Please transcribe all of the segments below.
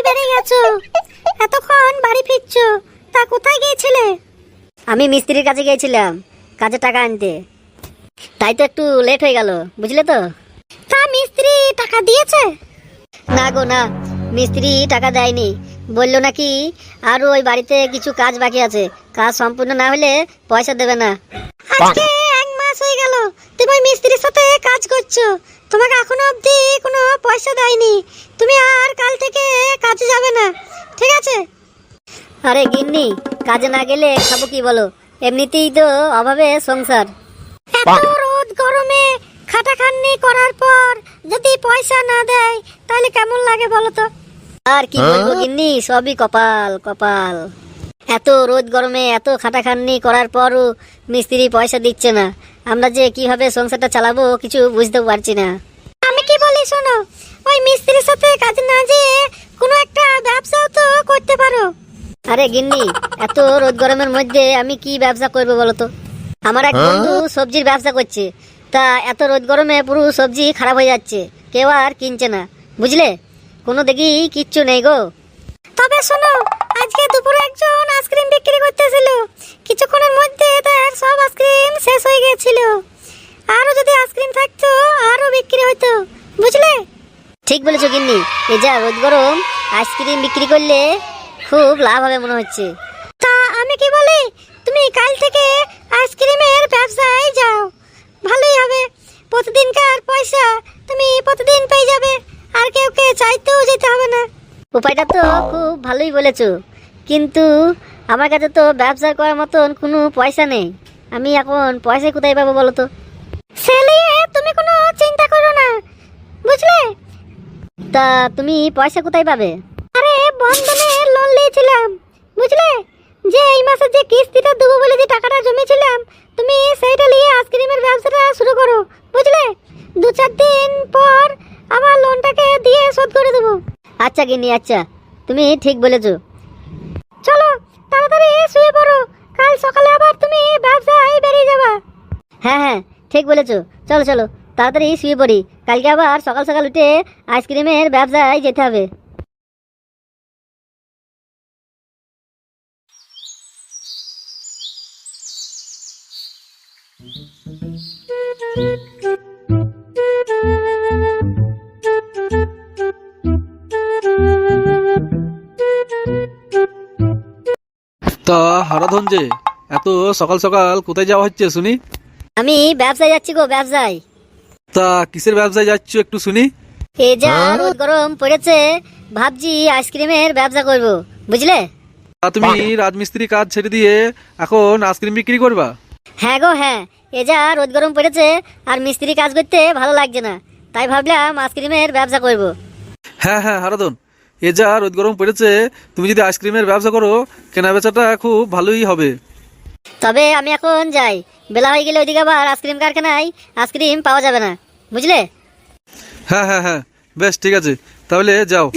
বেড়ে গেছো, এতক্ষণ বাড়ি ফিরছো, তা কোথায় গিয়েছিলে? আমি মিস্ত্রির কাছে গিয়েছিলাম কাজের টাকা আনতে, তাই তো একটু লেট হয়ে গেল, বুঝলে তো। তা মিস্ত্রি টাকা দিয়েছে? না গো না, মিস্ত্রি টাকা দেয়নি, বললো নাকি আরো ওই বাড়িতে কিছু কাজ বাকি আছে, কাজ সম্পূর্ণ না হলে পয়সা দেবে না। আজকে 1 মাস হয়ে গেল তুমি ওই মিস্ত্রির সাথে কাজ করছো, তোমাকে এখনো অবধি কোনো পয়সা দেয়নি, তুমি আর কাল থেকে কাজে যাবে না, ঠিক আছে? আরে গিন্নি, কাজে না গেলে খাবো কি বলো, এমনিতেই তো অভাবে সংসার। এত রোদ গরমে খাটাখাটনি করার পর যদি পয়সা না দেয় তাহলে কেমন লাগে বলো তো? আর কি বলবো গিন্নি, সবই কপাল কপাল। এত রোদ গরমে এত খাটাখাটনি করার পরও মিস্ত্রি পয়সা দিচ্ছে না, আমরা যে কিভাবে সংসারটা চালাবো কিছু বুঝতে পারছি না। আমি কি বলি শোনো, ওই মিস্ত্রির সাথে কাজ না যেয়ে কোনো একটা ব্যবসাও তো করতে পারো। আরে গিন্নি, এত রোদ গরমের মধ্যে আমি কি ব্যবসা করবো বলো তো? আমার এক বন্ধু সবজির ব্যবসা করছে, তা এত রোদ গরমে পুরো সবজি খারাপ হয়ে যাচ্ছে, কেউ আর কিনছে না, বুঝলে, কোনো দেখি কিচ্ছু নেই গো। তবে শোনো, আজকে দুপুরে একজন আইসক্রিম বিক্রি করতেছিল, কিছুক্ষণের মধ্যে তার সব আইসক্রিম শেষ হয়ে গেছিল, আরো যদি আইসক্রিম থাকতো আরো বিক্রি হতো, বুঝলে? ঠিক বলেছো গিন্নি, এ যা রোদ গরম, আইসক্রিম বিক্রি করলে খুব লাভ হবে মনে হচ্ছে। তা আমি কি বলি, তুমি কাল থেকে আইসক্রিমের ব্যবসায় যাও, ভালোই হবে, প্রতিদিনকার পয়সা তুমি প্রতিদিন পেয়ে যাবে, আর কেউ চাইতেও যেতে হবে না। উপায়টা তো খুব ভালোই বলেছো, কিন্তু আমার কাছে তো ব্যবসা করার মতন কোনো পয়সা নেই, আমি এখন পয়সা কোথায় পাবো বলো তো? সে নিয়ে তুমি কোনো চিন্তা করো না, বুঝলে? তা তুমি পয়সা কোথায় পাবে? আরে বন্ধনে লোন নিয়েছিলাম, বুঝলে, যে এই মাসে যে কিস্তিটা দেবো বলে যে টাকাটা জমিয়েছিলাম, তুমি সেইটা নিয়ে আইসক্রিমের ব্যবসাটা শুরু করো, বুঝলে? 2-4 দিন পর আবার লোনটাকে দিয়ে শোধ করে দেবো। আচ্ছা গিন্নি, আচ্ছা, তুমি ঠিক বলেছো। চলো তাড়াতাড়ি শুয়ে পড়ো, কাল সকালে আবার তুমি ব্যবসায় বেরিয়ে যাবা। হ্যাঁ হ্যাঁ, ঠিক বলেছো, চলো চলো তাড়াতাড়ি শুয়ে পড়ি, কালকে আবার সকাল সকাল উঠে আইসক্রিমের ব্যবসায় যেতে হবে। তা হারাধন যে এত সকাল সকাল কোথায় যাওয়া হচ্ছে শুনি? আমি ব্যবসায় যাচ্ছি গো, ব্যবসায়। তা কিসের ব্যবসায় যাচ্ছ একটু শুনি? এই যা রোদ গরম পড়েছে, ভাবছি আইসক্রিমের ব্যবসা করব, বুঝলে। তা তুমি রাজমিস্ত্রি কাজ ছেড়ে দিয়ে এখন আইসক্রিম বিক্রি করবা? হ্যাঁ গো হ্যাঁ, এ যা রোদ গরম পড়েছে আর মিস্ত্রি কাজ করতে ভালো লাগছে না, তাই ভাবলাম আইসক্রিমের ব্যবসা করব। হ্যাঁ হ্যাঁ হারাধন, এ যা রোদ গরম পড়েছে, তুমি যদি আইসক্রিমের ব্যবসা করো কেনা বেচাটা খুব ভালোই হবে। তবে আমি এখন যাই, বেলা হয়ে গেলে ওইদিকে আবার আইসক্রিম কারখানায় আইসক্রিম পাওয়া যাবে না, বুঝলে। হ্যাঁ হ্যাঁ হ্যাঁ, বেশ ঠিক আছে, তাহলে যাও।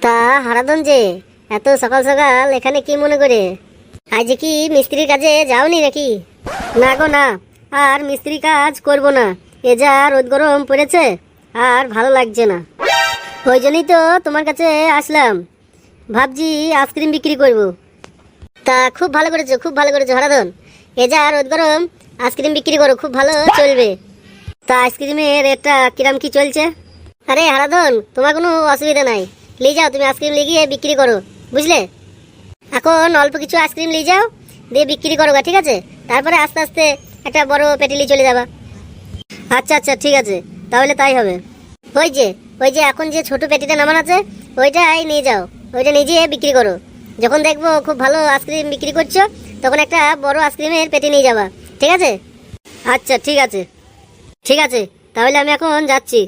তা হারাধন যে এত সকাল সকাল এখানে কি মনে করে? আজ কি মিস্ত্রির কাজে যাওনি নাকি? না গো না, আর মিস্ত্রি কাজ করব না, এ যা রোদ গরম পড়েছে আর ভালো লাগছে না, ওই জন্যই তো তোমার কাছে আসলাম, ভাবছি আইসক্রিম বিক্রি করব। তা খুব ভালো করেছো, খুব ভালো করেছো হারাধন, এ যা রোদ গরম, আইসক্রিম বিক্রি করো, খুব ভালো চলবে। তা আইসক্রিমের রেটটা কিরাম কি চলছে? আরে হারাধন, তোমার কোনো অসুবিধা নাই, নিয়ে যাও, তুমি আইসক্রিম নিয়ে গিয়ে বিক্রি করো, বুঝলে। এখন অল্প কিছু আইসক্রিম নিয়ে যাও, দিয়ে বিক্রি করো, ঠিক আছে, তারপরে আস্তে আস্তে একটা বড় পেটি নিয়ে চলে যাবা। আচ্ছা আচ্ছা ঠিক আছে, তাহলে তাই হবে। ওই যে এখন যে ছোট পেটিটা নামান আছে ওইটাই নিয়ে যাও, ওইটা নিয়ে গিয়ে বিক্রি করো, যখন দেখবো খুব ভালো আইসক্রিম বিক্রি করছো তখন একটা বড় আইসক্রিমের পেটি নিয়ে যাবা, ঠিক আছে? আচ্ছা ঠিক আছে, ঠিক আছে, তাহলে আমি এখন যাচ্ছি।